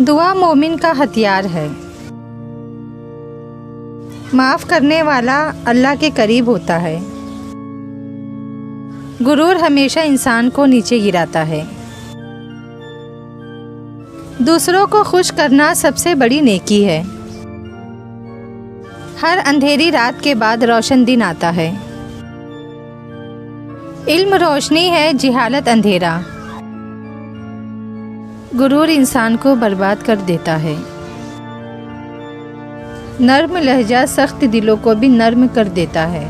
दुआ मोमिन का हथियार है। माफ़ करने वाला अल्लाह के करीब होता है। गुरूर हमेशा इंसान को नीचे गिराता है। दूसरों को खुश करना सबसे बड़ी नेकी है। हर अंधेरी रात के बाद रोशन दिन आता है। इल्म रोशनी है, जिहालत अंधेरा। गुरूर इंसान को बर्बाद कर देता है। नर्म लहजा सख्त दिलों को भी नर्म कर देता है।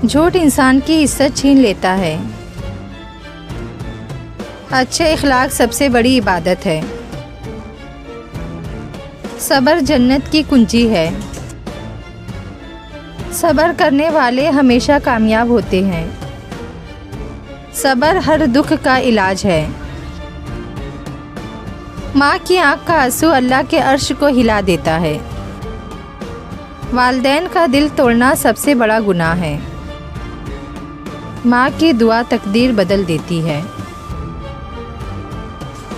झूठ इंसान की इज्जत छीन लेता है। अच्छे इखलाक सबसे बड़ी इबादत है। सब्र जन्नत की कुंजी है। सब्र करने वाले हमेशा कामयाब होते हैं। सब्र हर दुख का इलाज है। माँ की आँख का आंसू अल्लाह के अर्श को हिला देता है। वालिदैन का दिल तोड़ना सबसे बड़ा गुनाह है। माँ की दुआ तकदीर बदल देती है।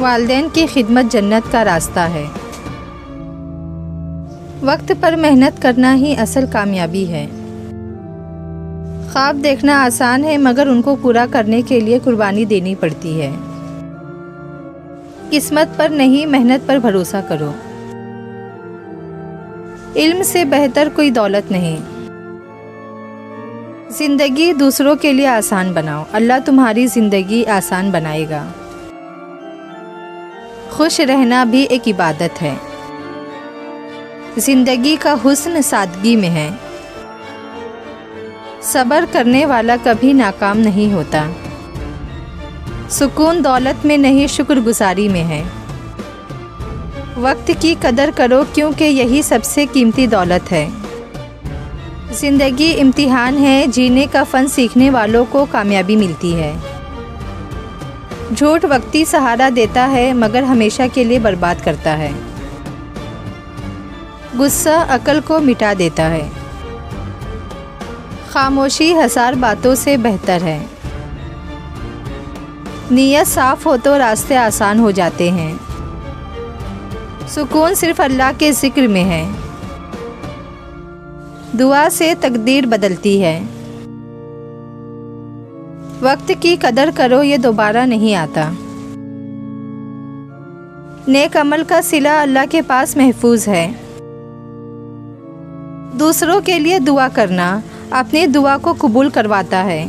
वालिदैन की खिदमत जन्नत का रास्ता है। वक्त पर मेहनत करना ही असल कामयाबी है। ख्वाब देखना आसान है, मगर उनको पूरा करने के लिए कुर्बानी देनी पड़ती है। किस्मत पर नहीं, मेहनत पर भरोसा करो। इल्म से बेहतर कोई दौलत नहीं। ज़िंदगी दूसरों के लिए आसान बनाओ, अल्लाह तुम्हारी ज़िंदगी आसान बनाएगा। खुश रहना भी एक इबादत है। ज़िंदगी का हुस्न सादगी में है। सब्र करने वाला कभी नाकाम नहीं होता। सुकून दौलत में नहीं, शुक्रगुजारी में है। वक्त की कदर करो, क्योंकि यही सबसे कीमती दौलत है। ज़िंदगी इम्तिहान है, जीने का फ़न सीखने वालों को कामयाबी मिलती है। झूठ वक्ती सहारा देता है, मगर हमेशा के लिए बर्बाद करता है। गुस्सा अक्ल को मिटा देता है। खामोशी हजार बातों से बेहतर है। नीयत साफ हो तो रास्ते आसान हो जाते हैं। सुकून सिर्फ अल्लाह के ज़िक्र में है। दुआ से तकदीर बदलती है। वक्त की कदर करो, ये दोबारा नहीं आता। नेक अमल का सिला अल्लाह के पास महफूज है। दूसरों के लिए दुआ करना अपनी दुआ को कबूल करवाता है।